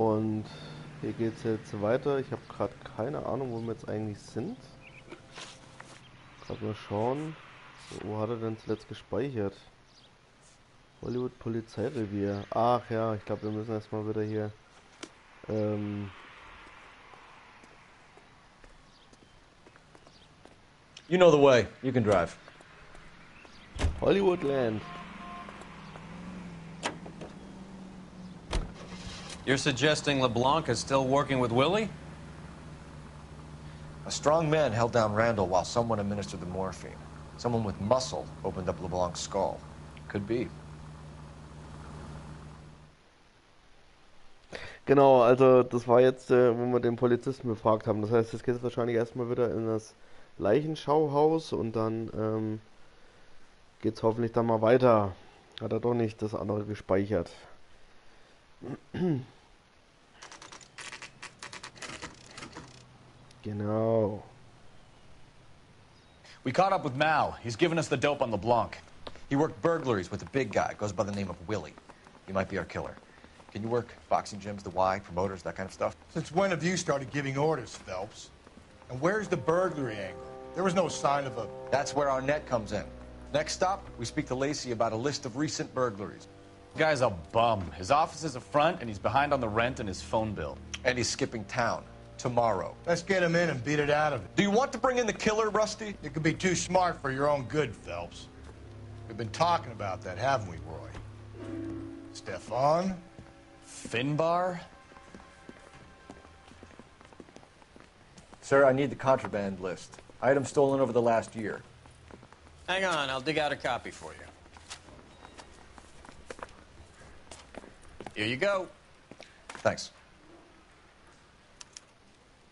Und hier geht's jetzt weiter. Ich habe gerade keine Ahnung, wo wir jetzt eigentlich sind. Gerade mal schauen. So, wo hat er denn zuletzt gespeichert? Hollywood Polizeirevier. Ach ja, ich glaube, wir müssen erstmal wieder hier You know the way. You can drive. Hollywood Land. You're suggesting LeBlanc is still working with Willie? A strong man held down Randall while someone administered the morphine. Someone with muscle opened up LeBlanc's skull. Could be. Genau, also das war jetzt, wo wir den Polizisten befragt haben. Das heißt, jetzt geht es wahrscheinlich erstmal wieder in das Leichenschauhaus und dann geht es hoffentlich dann mal weiter. Hat er doch nicht das andere gespeichert. Genau. We caught up with Mal. He's given us the dope on LeBlanc. He worked burglaries with a big guy. Goes by the name of Willie. He might be our killer. Can you work boxing gyms, the Y, promoters, that kind of stuff? Since when have you started giving orders, Phelps? And where's the burglary angle? There was no sign of a... That's where our net comes in. Next stop, we speak to Lacey about a list of recent burglaries. The guy's a bum. His office is a front, and he's behind on the rent and his phone bill. And he's skipping town tomorrow. Let's get him in and beat it out of it. Do you want to bring in the killer, Rusty? You could be too smart for your own good, Phelps. We've been talking about that, haven't we, Roy? Stefan? Finbar? Sir, I need the contraband list. Items stolen over the last year. Hang on, I'll dig out a copy for you. Here you go. Thanks.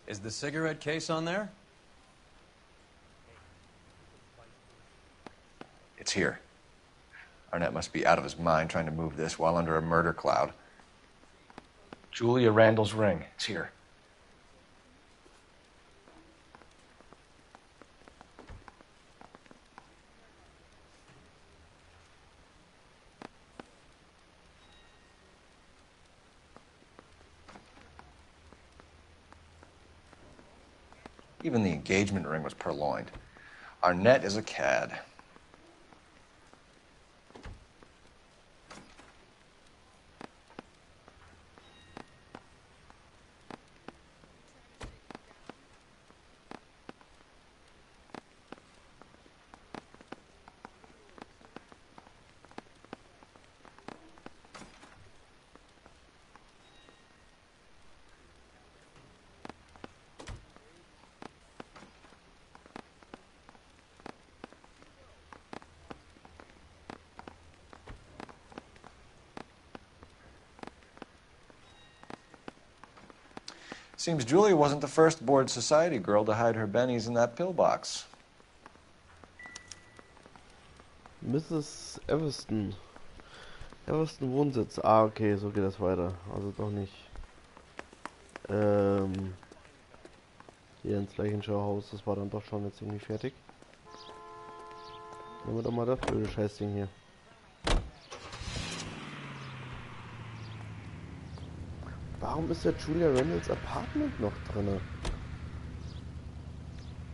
Is the cigarette case on there? It's here. Arnett must be out of his mind trying to move this while under a murder cloud. Julia Randall's ring. It's here. Even the engagement ring was purloined. Arnett is a cad. Seems Julia wasn't the first bored society girl to hide her bennies in that pillbox. Mrs. Everston. Everston Wohnsitz. Ah, okay, so geht das weiter. Also doch nicht. Hier ins Leichenschauhaus. Das war dann doch schon jetzt irgendwie fertig. Nehmen wir doch mal das blöde Scheißding hier. Warum ist der Julia Randalls Apartment noch drin?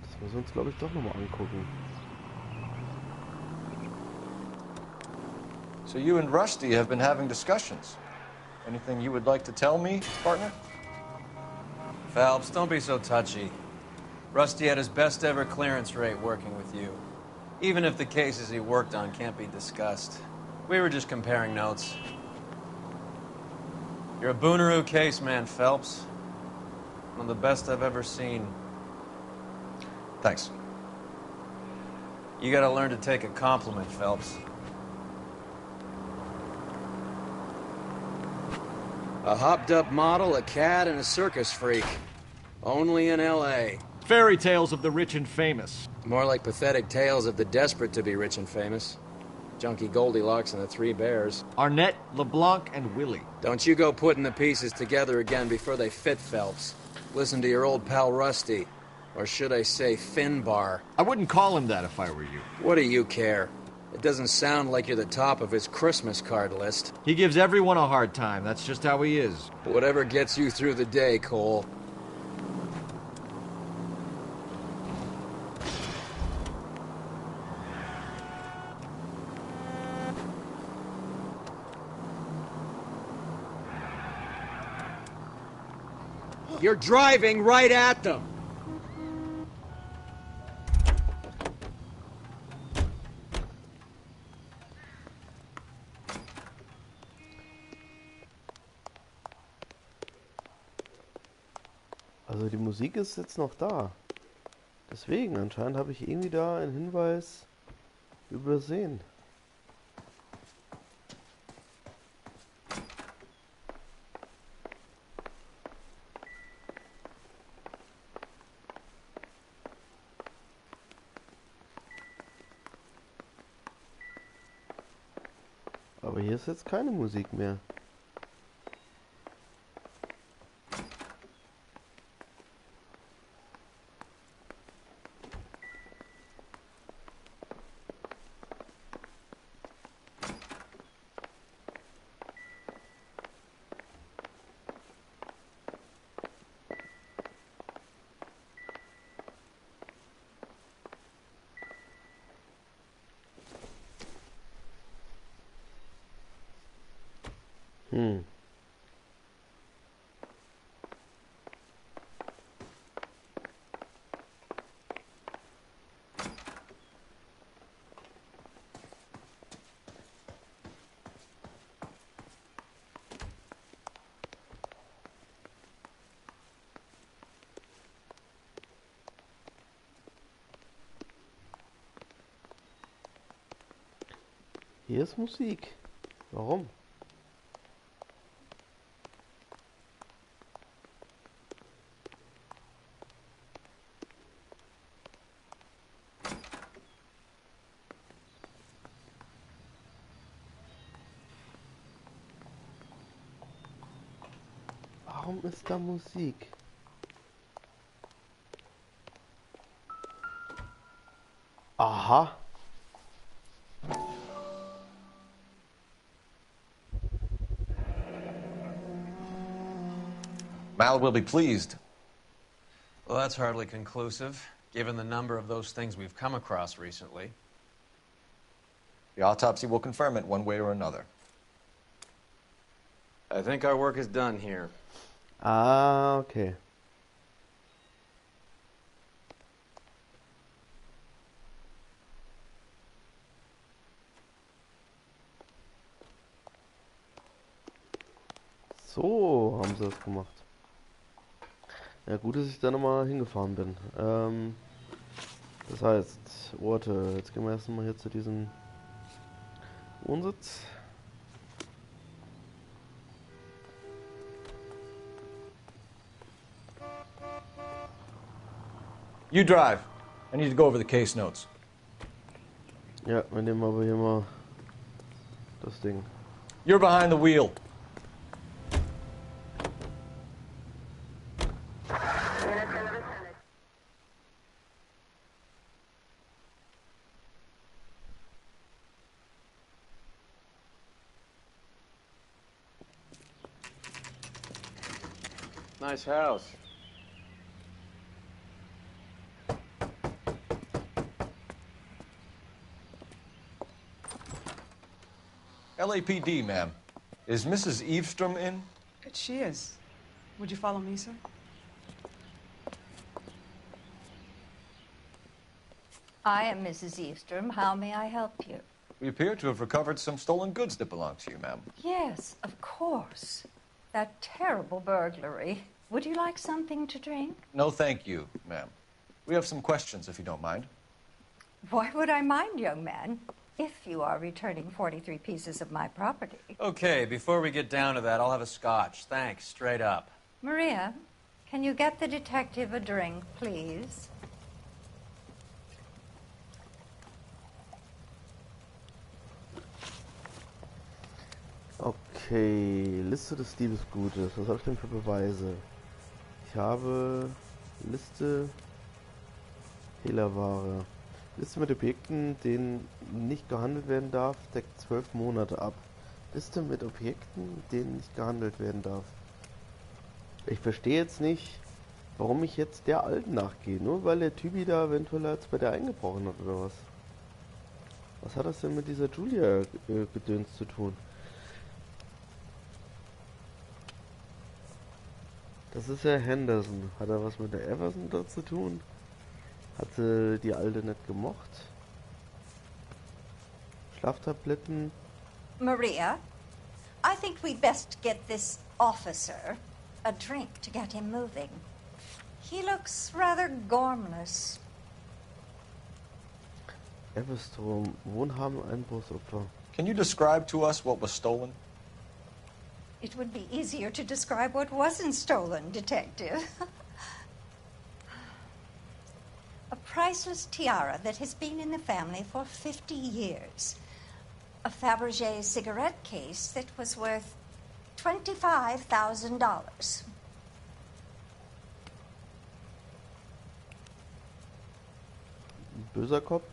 Das müssen wir uns, glaube ich, doch nochmal angucken. So you and Rusty have been having discussions. Anything you would like to tell me, partner? Phelps, don't be so touchy. Rusty had his best ever clearance rate working with you. Even if the cases he worked on can't be discussed. We were just comparing notes. You're a Booneroo case man, Phelps. One of the best I've ever seen. Thanks. You gotta learn to take a compliment, Phelps. A hopped-up model, a cad, and a circus freak. Only in L.A. Fairy tales of the rich and famous. More like pathetic tales of the desperate to be rich and famous. Junkie Goldilocks and the Three Bears. Arnett, LeBlanc, and Willie. Don't you go putting the pieces together again before they fit, Phelps. Listen to your old pal Rusty. Or should I say Finbar. I wouldn't call him that if I were you. What do you care? It doesn't sound like you're the top of his Christmas card list. He gives everyone a hard time. That's just how he is. Whatever gets you through the day, Cole. You're driving right at them! Also die Musik ist jetzt noch da. Deswegen, anscheinend habe ich irgendwie da einen Hinweis übersehen. Aber hier ist jetzt keine Musik mehr. Hier ist Musik. Warum? Warum ist da Musik? Aha. Mal will be pleased. Well, that's hardly conclusive, given the number of those things we've come across recently. The autopsy will confirm it one way or another. I think our work is done here. Ah, okay. So haben sie das gemacht. Ja, gut, dass ich da nochmal hingefahren bin. Das heißt, warte, jetzt gehen wir erstmal hier zu diesem Wohnsitz. You drive. I need to go over the case notes. Ja, wir nehmen aber hier mal das Ding. You're behind the wheel. Nice house. LAPD, ma'am. Is Mrs. Eavestrom in? She is. Would you follow me, sir? I am Mrs. Eavestrom. How may I help you? We appear to have recovered some stolen goods that belong to you, ma'am. Yes, of course. That terrible burglary. Would you like something to drink? No, thank you, ma'am. We have some questions, if you don't mind. Why would I mind, young man, if you are returning 43 pieces of my property? Okay, before we get down to that, I'll have a scotch. Thanks, straight up. Maria, can you get the detective a drink, please? Okay, Liste des Diebesgutes. Was habe ich denn für Beweise? Ich habe Liste Hehlerware. Liste mit Objekten, denen nicht gehandelt werden darf, deckt 12 Monate ab. Liste mit Objekten, denen nicht gehandelt werden darf. Ich verstehe jetzt nicht, warum ich jetzt der Alten nachgehe. Nur weil der Typi da eventuell jetzt bei der eingebrochen hat oder was. Was hat das denn mit dieser Julia-Gedöns zu tun? Das ist ja Henderson. Hat er was mit der Everson da zu tun? Hatte die Alte nicht gemocht? Schlaftabletten? Maria, I think we'd best get this officer a drink to get him moving. He looks rather gormless. Everstrom, Wohnhaben, Einbruchsopfer. Can you describe to us what was stolen? It would be easier to describe what wasn't stolen, Detective. A priceless tiara that has been in the family for 50 years. A Fabergé cigarette case that was worth $25,000. Böser Kopf?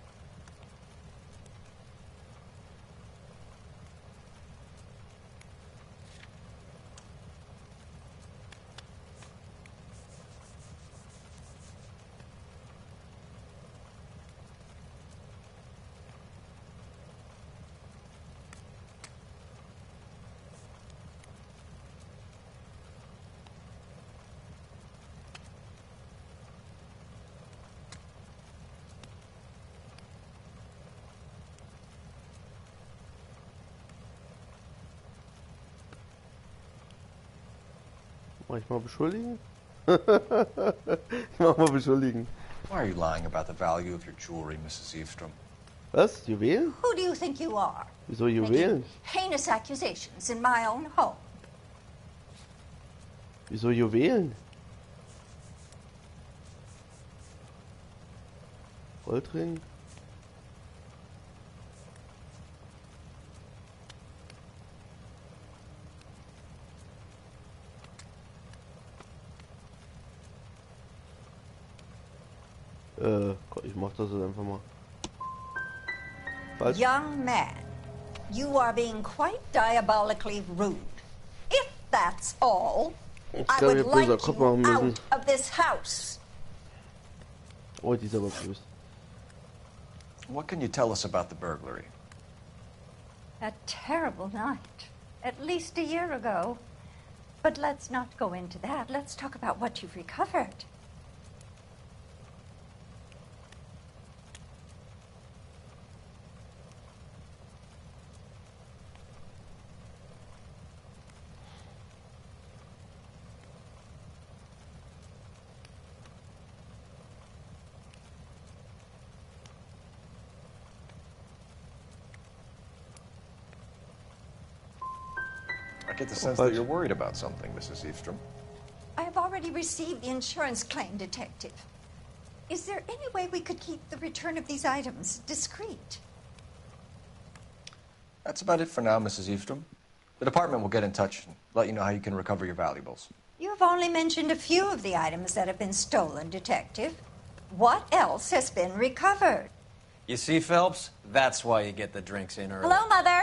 Mach ich mal beschuldigen? Ich mach mal beschuldigen. Why are you lying about the value of your jewelry, Mrs. Eavestrom? Was? Juwelen? Who do you think you are? Wieso Juwelen? Making heinous accusations in my own home. Wieso Juwelen? Goldring? Ich mach das jetzt einfach mal. Falsch. Young man, you are being quite diabolically rude. If that's all, Ich I glaube, would ich hab böser like Kopf you machen müssen. out of this house. Oh, die ist aber böse. What can you tell us about the burglary? A terrible night, at least a year ago. But let's not go into that. Let's talk about what you've recovered. I get the sense that you're worried about something, Mrs. Eavestrom. I have already received the insurance claim, Detective. Is there any way we could keep the return of these items discreet? That's about it for now, Mrs. Eavestrom. The department will get in touch and let you know how you can recover your valuables. You have only mentioned a few of the items that have been stolen, Detective. What else has been recovered? You see, Phelps? That's why you get the drinks in early. Hello, Mother.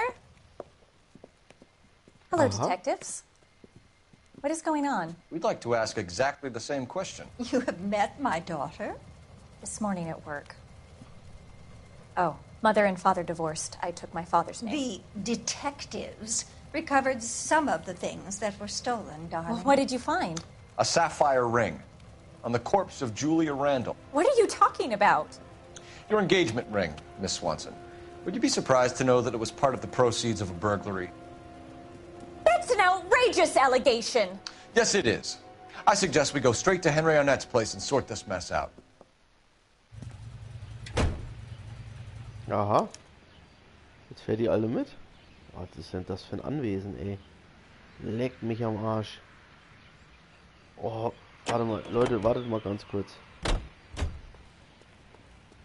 Hello, Uh-huh. detectives. What is going on? We'd like to ask exactly the same question. You have met my daughter? This morning at work. Oh, mother and father divorced. I took my father's name. The detectives recovered some of the things that were stolen, darling. Well, what did you find? A sapphire ring on the corpse of Julia Randall. What are you talking about? Your engagement ring, Miss Swanson. Would you be surprised to know that it was part of the proceeds of a burglary? That's an outrageous allegation. Yes, it is. I suggest we go straight to Henry Arnett's place and sort this mess out. Aha. Jetzt fährt die alle mit. Was ist denn das für ein Anwesen, ey? Leck mich am Arsch. Oh, warte mal, Leute, wartet mal ganz kurz.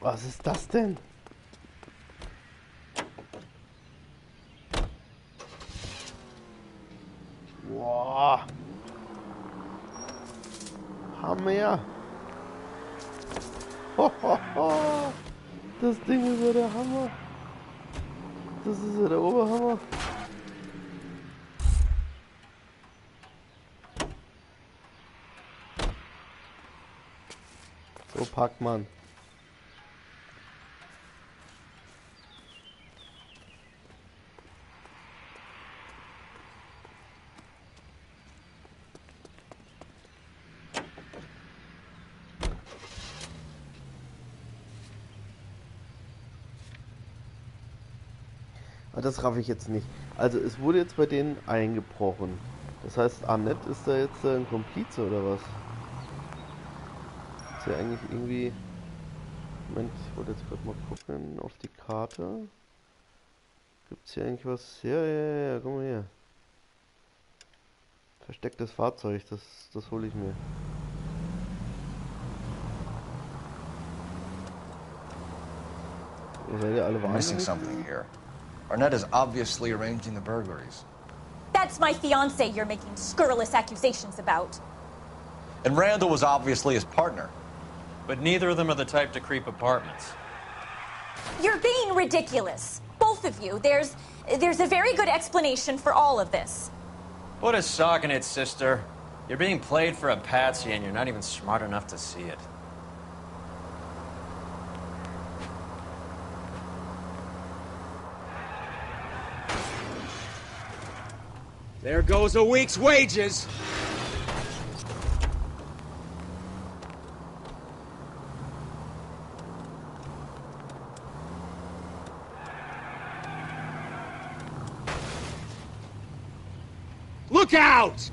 Was ist das denn? Boah. Hammer. Ho, ho, ho. Das Ding ist ja der Hammer. Das ist ja der Oberhammer. So packt man. Aber das raff ich jetzt nicht. Also es wurde jetzt bei denen eingebrochen. Das heißt, Annette ist da jetzt ein Komplize oder was? Ist ja eigentlich irgendwie... Moment, ich wollte jetzt gerade mal gucken auf die Karte. Gibt es hier eigentlich was? Ja, guck mal hier. Verstecktes Fahrzeug, das hole ich mir. Ihr seid ja alle We're missing wahnsinnig. something here. Arnett is obviously arranging the burglaries. That's my fiance you're making scurrilous accusations about. And Randall was obviously his partner. But neither of them are the type to creep apartments. You're being ridiculous. Both of you. There's a very good explanation for all of this. Put a sock in it, sister. You're being played for a patsy and you're not even smart enough to see it. There goes a week's wages. Look out!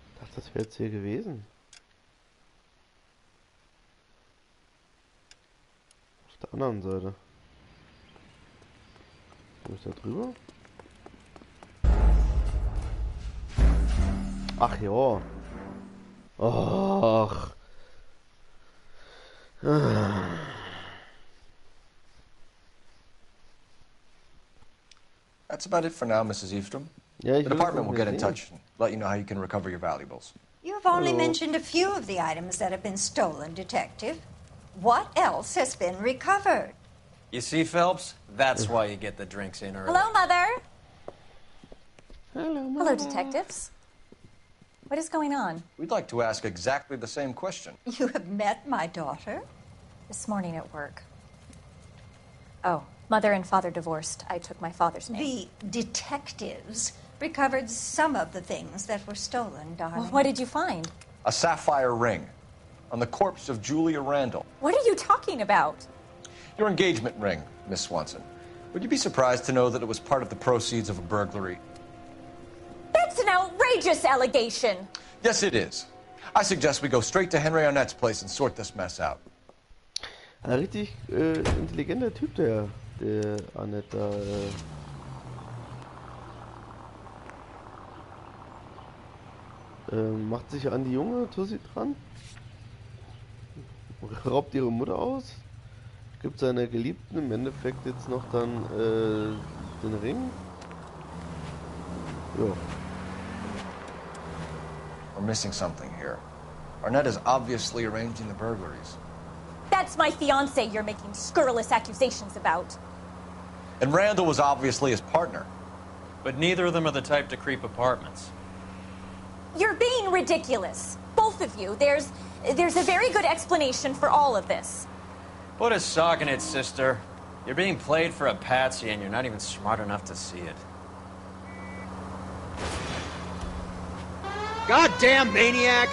Ich dachte, das wäre jetzt hier gewesen. Auf der anderen Seite. Wo ist da drüber? Ach ja. Ach. That's about it for now, Mrs. Eastrom. Ja, ich The will department noch will get in nicht touch and let you know how you can recover your valuables. You have only Hello. mentioned a few of the items that have been stolen, Detective. What else has been recovered? You see, Phelps? That's why you get the drinks in early. Hello, Mother. Hello, Hello, detectives. What is going on? We'd like to ask exactly the same question. You have met my daughter? This morning at work. Oh, Mother and Father divorced. I took my father's name. The detectives recovered some of the things that were stolen, darling. Well, what did you find? A sapphire ring on the corpse of Julia Randall. What are you talking about? Your engagement ring, Miss Swanson. Would you be surprised to know that it was part of the proceeds of a burglary? That's an outrageous allegation. Yes, it is. I suggest we go straight to Henry Arnett's place and sort this mess out. Ein richtig intelligenter Typ, der Annette da. Macht sich an die junge Tussi dran. Raubt ihre Mutter aus. Gibt seiner Geliebten im Endeffekt jetzt noch dann den Ring. Ja. We're missing something here. Arnett is obviously arranging the burglaries. That's my fiance you're making scurrilous accusations about. And Randall was obviously his partner. But neither of them are the type to creep apartments. You're being ridiculous. Both of you. There's a very good explanation for all of this. Put a sock in it, sister. You're being played for a patsy and you're not even smart enough to see it. Goddamn maniac!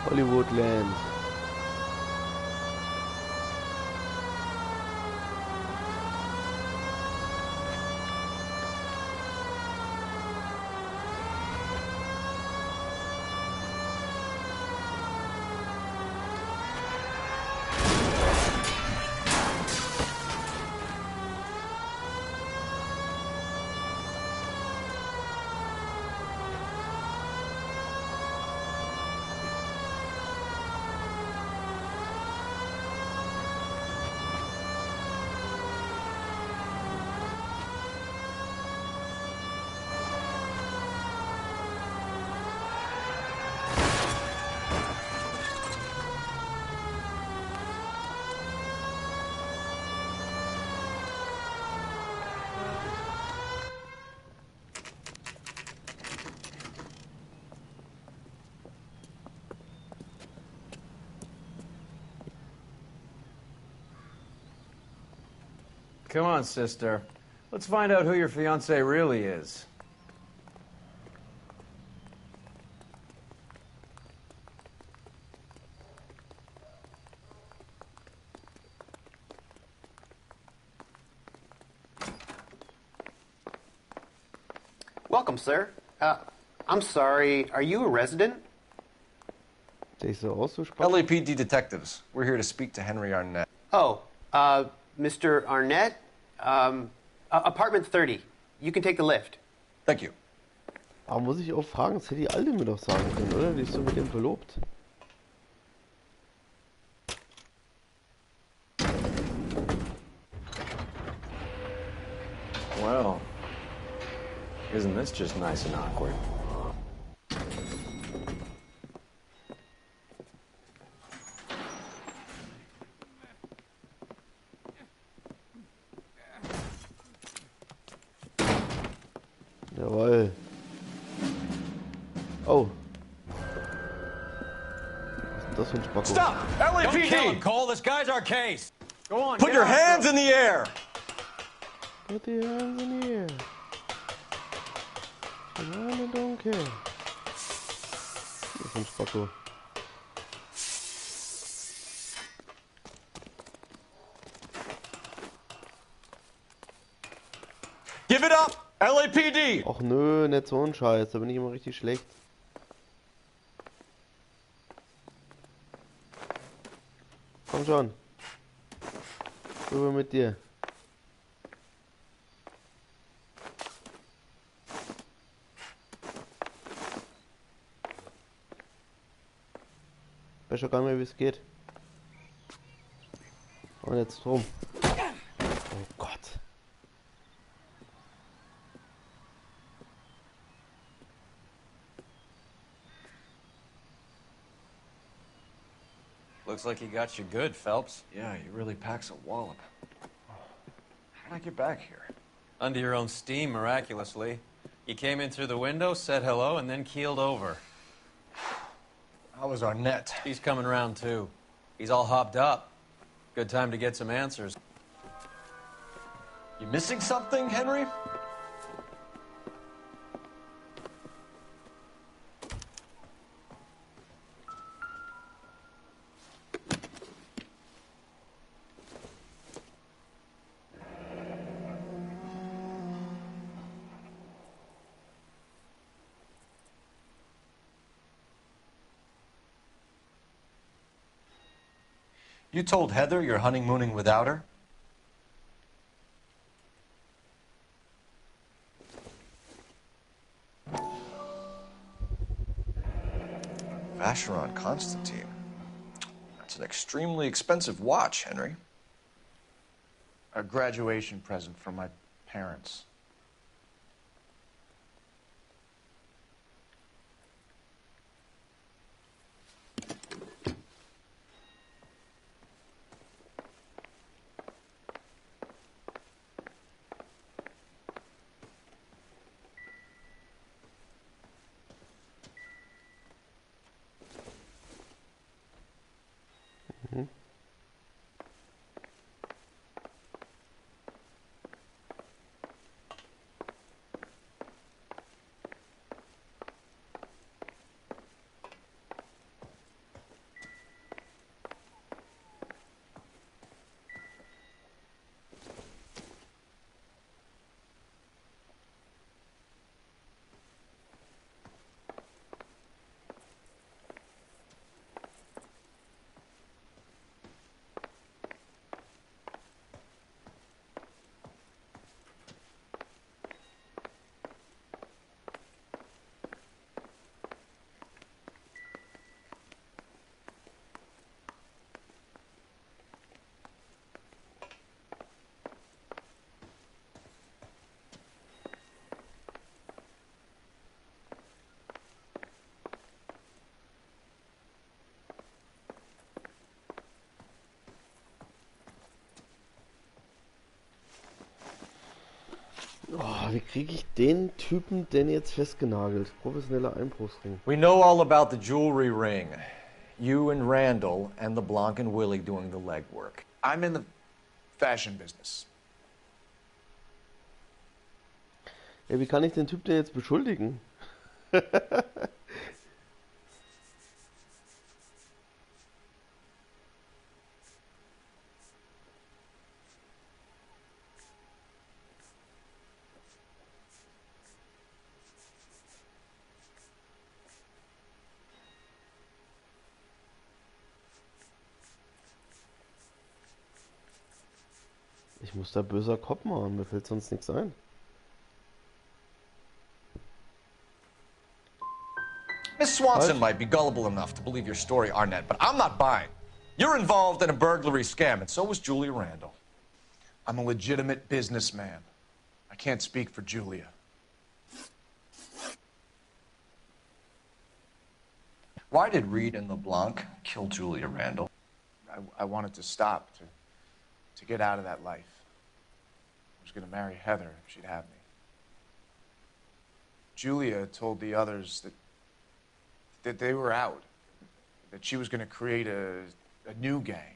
Hollywoodland. Come on, sister. Let's find out who your fiancé really is. Welcome, sir. I'm sorry, are you a resident? Der ist so aus, so spannend. LAPD detectives. We're here to speak to Henry Arnett. Oh, Mr. Arnett? Apartment 30. You can take the lift. Thank you. Aber muss ich auch fragen, das hätte die Alte mir doch sagen können, oder? Die ist so mit dem verlobt. Well, isn't this just nice and awkward? Jawohl. Oh. Was ist denn das für ein Spacko? Stop! Don't kill him, LAPD! Cole. This guy's our case. Go on. Put get your after hands him. in the air! Put the hands in the air. I don't care. Das ist ein Spacko. Give it up! LAPD! Och nö, nicht so ein Scheiß, da bin ich immer richtig schlecht. Komm schon. Rüber mit dir. Ich weiß schon gar nicht mehr, wie es geht. Und jetzt drum. Oh Gott. Looks like he got you good, Phelps. Yeah, he really packs a wallop. How'd I get back here? Under your own steam, miraculously. You came in through the window, said hello, and then keeled over. How was Arnett? He's coming around, too. He's all hopped up. Good time to get some answers. You missing something, Henry? You told Heather you're honeymooning without her? Vacheron Constantine. That's an extremely expensive watch, Henry. A graduation present from my parents. Oh, wie kriege ich den Typen denn jetzt festgenagelt? Professioneller Einbruchsring. We know all about the jewelry ring. You and Randall and LeBlanc and Willie doing the legwork. I'm in the fashion business. Ja, wie kann ich den Typ denn jetzt beschuldigen? Ich muss da böser Kopf machen, mir fällt sonst nichts ein. Miss Swanson might be gullible enough to believe your story, Arnett, but I'm not buying. You're involved in a burglary scam, and so was Julia Randall. I'm a legitimate businessman. I can't speak for Julia. Why did Reed and LeBlanc kill Julia Randall? I wanted to stop, to get out of that life. I was going to marry Heather if she'd have me. Julia told the others that they were out, that she was going to create a new gang.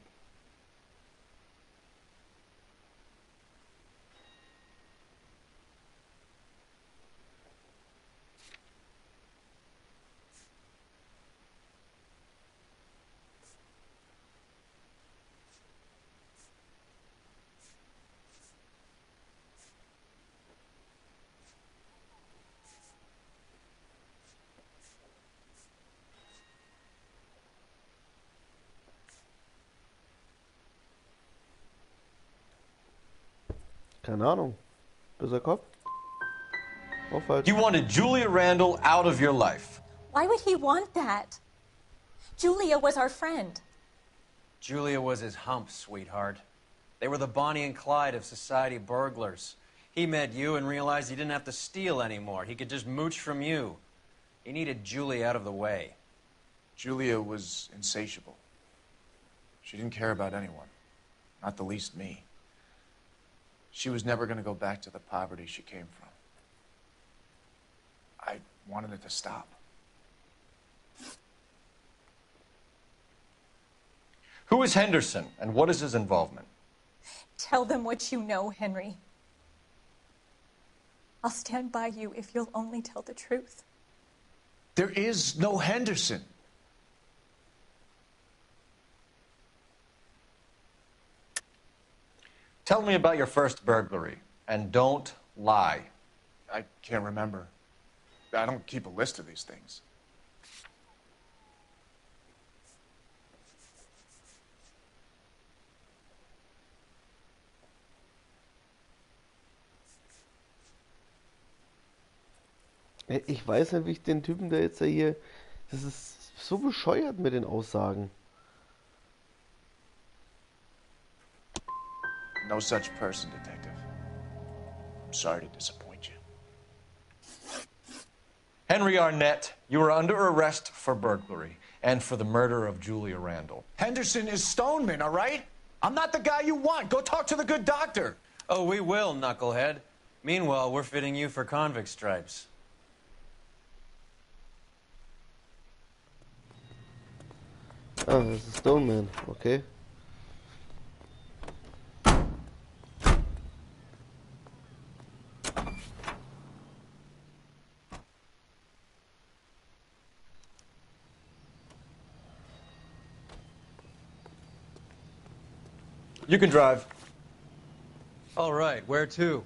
Keine Ahnung. Böser Kopf? Auch falsch. You wanted Julia Randall out of your life. Why would he want that? Julia was our friend. Julia was his hump, sweetheart. They were the Bonnie and Clyde of society burglars. He met you and realized he didn't have to steal anymore. He could just mooch from you. He needed Julia out of the way. Julia was insatiable. She didn't care about anyone, not the least me. She was never going to go back to the poverty she came from. I wanted it to stop. Who is Henderson, and what is his involvement? Tell them what you know, Henry. I'll stand by you if you'll only tell the truth. There is no Henderson. Tell me about your first burglary, and don't lie. I can't remember. I don't keep a list of these things. Ich weiß nicht, wie ich den Typen, der jetzt hier... Das ist so bescheuert mit den Aussagen. No such person, Detective. I'm sorry to disappoint you. Henry Arnett, you are under arrest for burglary and for the murder of Julia Randall. Henderson is Stoneman, all right? I'm not the guy you want. Go talk to the good doctor. Oh, we will, knucklehead. Meanwhile, we're fitting you for convict stripes. Ah, das ist Stoneman, okay. You can drive. All right, where to?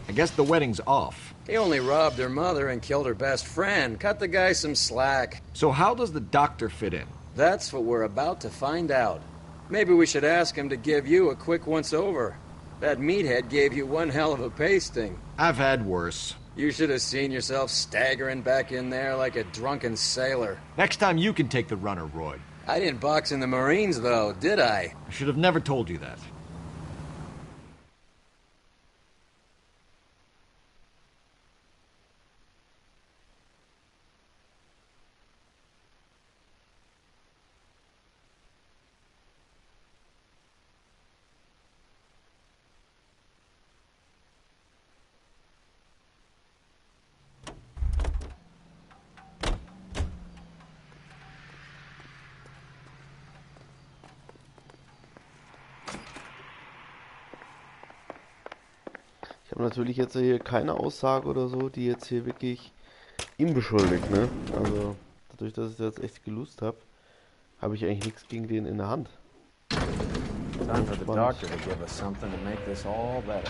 I guess the wedding's off. He only robbed her mother and killed her best friend. Cut the guy some slack. So how does the doctor fit in? That's what we're about to find out. Maybe we should ask him to give you a quick once-over. That meathead gave you one hell of a pasting. I've had worse. You should have seen yourself staggering back in there like a drunken sailor. Next time you can take the runner, Roy. I didn't box in the Marines, though, did I? I should have never told you that. habe natürlich jetzt hier keine Aussage oder so, die jetzt hier wirklich ihm beschuldigt, ne? Also, dadurch, dass ich das jetzt echt gelust habe, habe ich eigentlich nichts gegen den in der Hand. Time for the doctor to give us something to make this all better.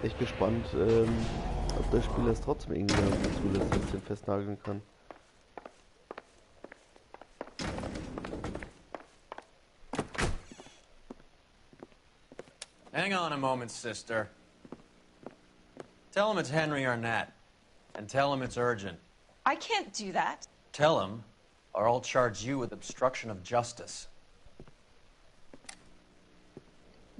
Echt gespannt, ob der Spieler es trotzdem irgendwie zulässt, dass ich den festnageln kann. Hang on a moment, sister. Tell him it's Henry Arnett. And tell him it's urgent. I can't do that. Tell him, or I'll charge you with obstruction of justice.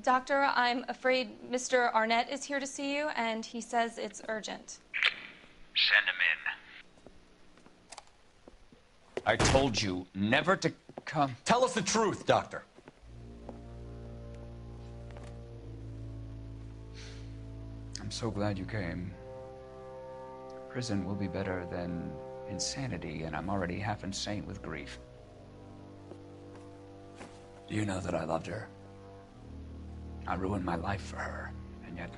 Doctor, I'm afraid Mr. Arnett is here to see you, and he says it's urgent. Send him in. I told you never to come. Tell us the truth, Doctor. I'm so glad you came. Prison will be better than insanity, and I'm already half insane with grief. Do you know that I loved her? I ruined my life for her, and yet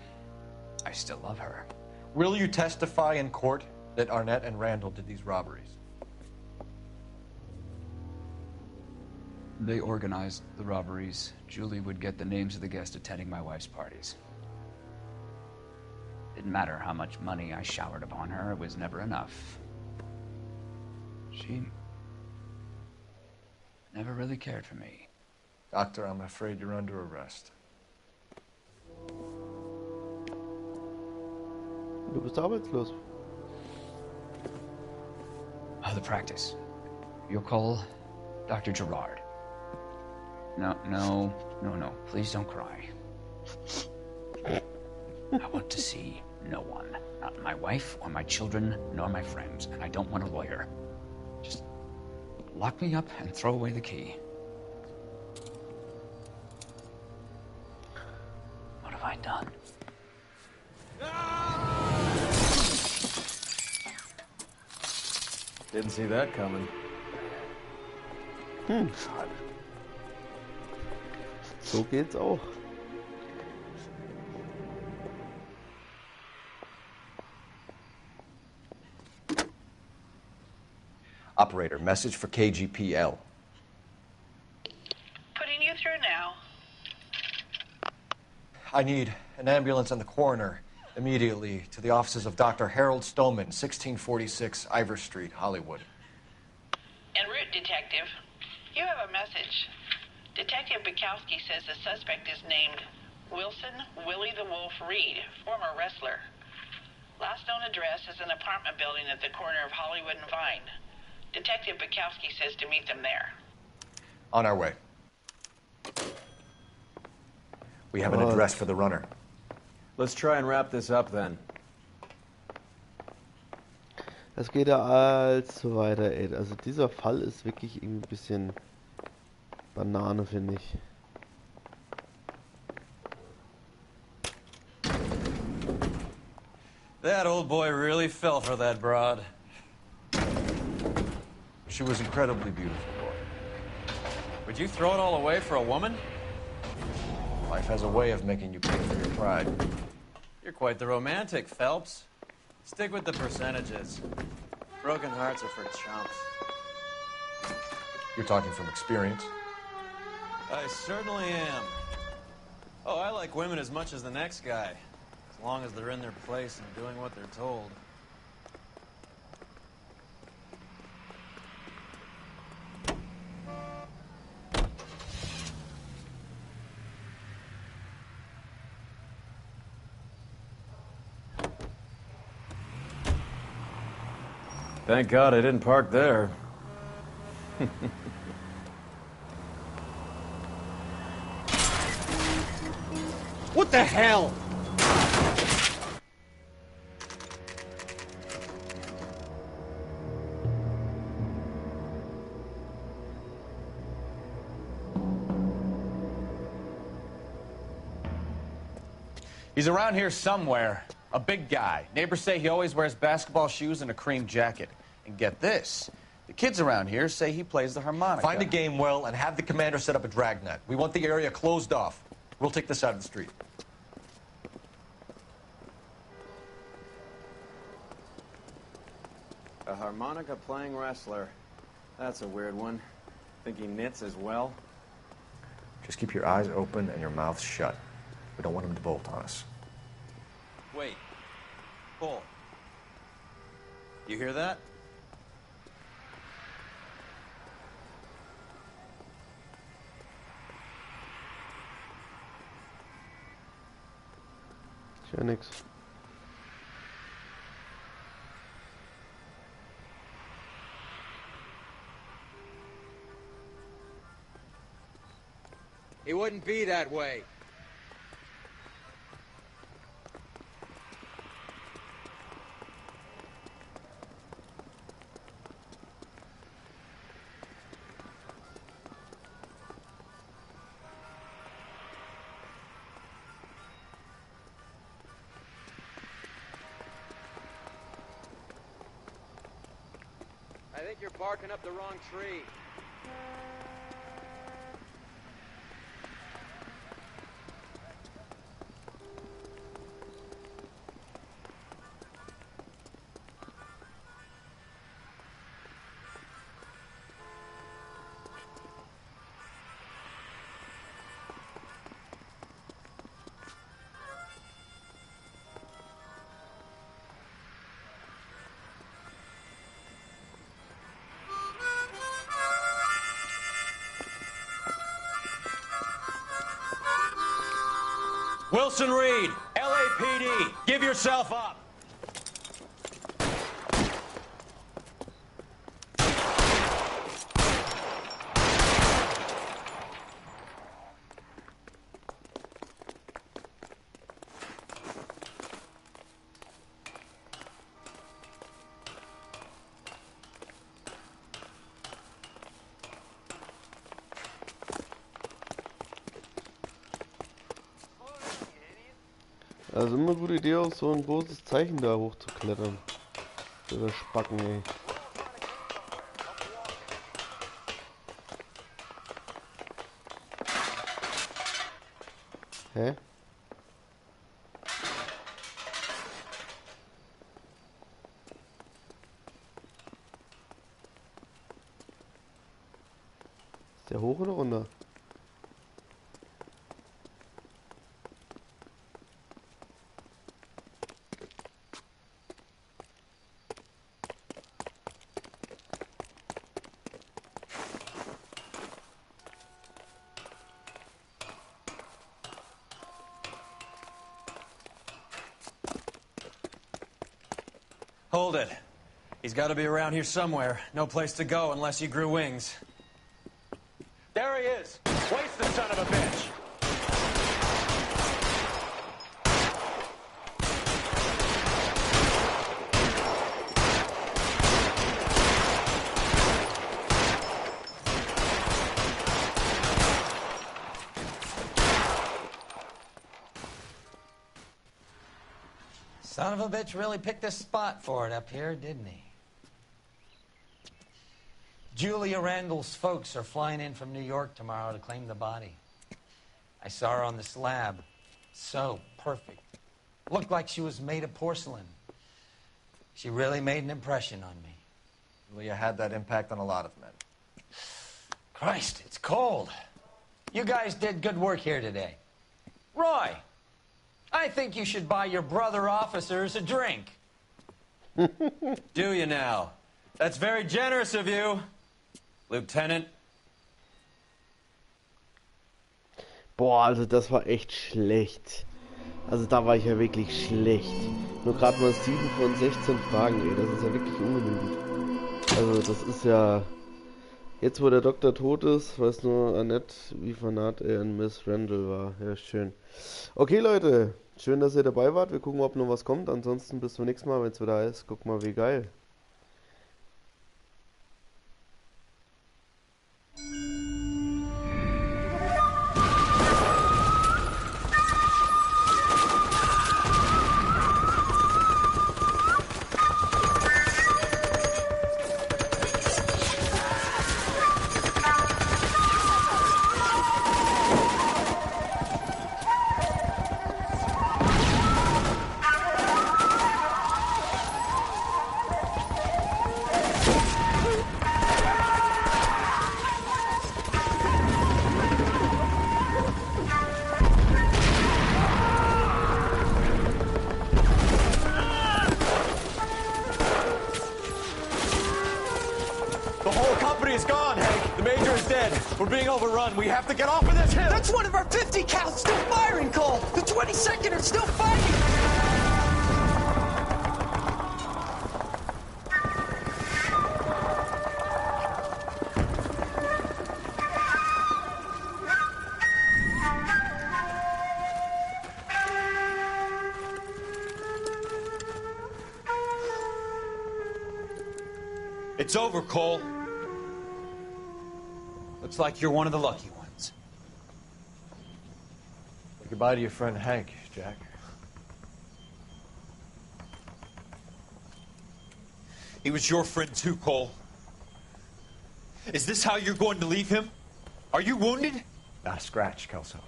I still love her. Will you testify in court that Arnett and Randall did these robberies? They organized the robberies. Julie would get the names of the guests attending my wife's parties. Didn't matter how much money I showered upon her, it was never enough. She never really cared for me. Doctor, I'm afraid you're under arrest. Du bist arbeitslos. The practice. You'll call Dr. Gerard. No. Please don't cry. I want to see no one. Not my wife or my children, nor my friends. And I don't want a lawyer. Just lock me up and throw away the key. What have I done? Didn't see that coming. God. So geht's auch. Operator, message for KGPL. Putting you through now. I need an ambulance and the coroner immediately to the offices of Dr. Harold Stoneman, 1646 Ivor Street, Hollywood. En route, Detective. You have a message. Detective Bukowski says the suspect is named Wilson Willie the Wolf Reed, former wrestler. Last known address is an apartment building at the corner of Hollywood and Vine. Detective Bukowski says to meet them there. On our way. We have an address for the runner. Let's try and wrap this up then. Das geht ja allzu weiter, ey. Also dieser Fall ist wirklich irgendwie ein bisschen Banane, finde ich. That old boy really fell for that broad. She was incredibly beautiful, boy. Would you throw it all away for a woman? Life has a way of making you pay for your pride. You're quite the romantic, Phelps. Stick with the percentages. Broken hearts are for chumps. You're talking from experience. I certainly am. Oh, I like women as much as the next guy. As long as they're in their place and doing what they're told. Thank God I didn't park there. What the hell? He's around here somewhere. A big guy. Neighbors say he always wears basketball shoes and a cream jacket. And get this. The kids around here say he plays the harmonica. Find a game well and have the commander set up a dragnet. We want the area closed off. We'll take this out of the street. A harmonica-playing wrestler. That's a weird one. Think he knits as well? Just keep your eyes open and your mouth shut. We don't want him to bolt on us. Wait. Pull. You hear that? Ja, nix. He wouldn't be that way. I think you're barking up the wrong tree. Wilson Reed, LAPD, give yourself up. Also immer eine gute Idee, auf so ein großes Zeichen da hochzuklettern. Oder Spacken, ey. Hä? Ist der hoch oder runter? Hold it. He's got to be around here somewhere. No place to go unless he grew wings. There he is. Waste the son of a bitch. Son of a bitch really picked a spot for it up here, didn't he? Julia Randall's folks are flying in from New York tomorrow to claim the body. I saw her on the slab. So perfect. Looked like she was made of porcelain. She really made an impression on me. Julia had that impact on a lot of men. Christ, it's cold. You guys did good work here today. Roy, I think you should buy your brother officers a drink. Do you now? That's very generous of you, Lieutenant. Boah, also das war echt schlecht. Also da war ich ja wirklich schlecht. Nur gerade mal 7 von 16 Fragen, ey. Das ist ja wirklich ungenügend. Also das ist ja... Jetzt wo der Doktor tot ist, weiß nur Annette, wie fanat er in Miss Randall war. Ja, schön. Okay, Leute. Schön, dass ihr dabei wart. Wir gucken, ob noch was kommt. Ansonsten bis zum nächsten Mal, wenn es wieder heißt. Guck mal, wie geil. is gone, Hank. The Major is dead. We're being overrun. We have to get off of this hill. That's one of our 50 cal still firing, Cole. The 22nd are still fighting. It's over, Cole. Looks like you're one of the lucky ones. Say goodbye to your friend Hank, Jack. He was your friend too, Cole. Is this how you're going to leave him? Are you wounded? Not a scratch, Kelso.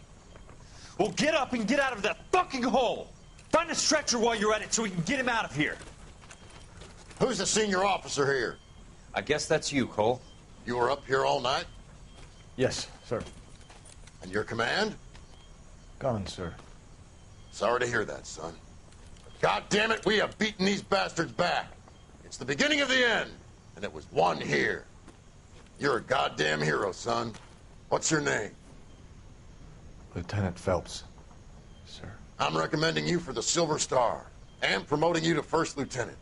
Well, get up and get out of that fucking hole! Find a stretcher while you're at it so we can get him out of here. Who's the senior officer here? I guess that's you, Cole. You were up here all night? Yes, sir. And your command? Gone, sir. Sorry to hear that, son. God damn it, we have beaten these bastards back. It's the beginning of the end, and it was one here. You're a goddamn hero, son. What's your name? Lieutenant Phelps, sir. I'm recommending you for the Silver Star and promoting you to first lieutenant.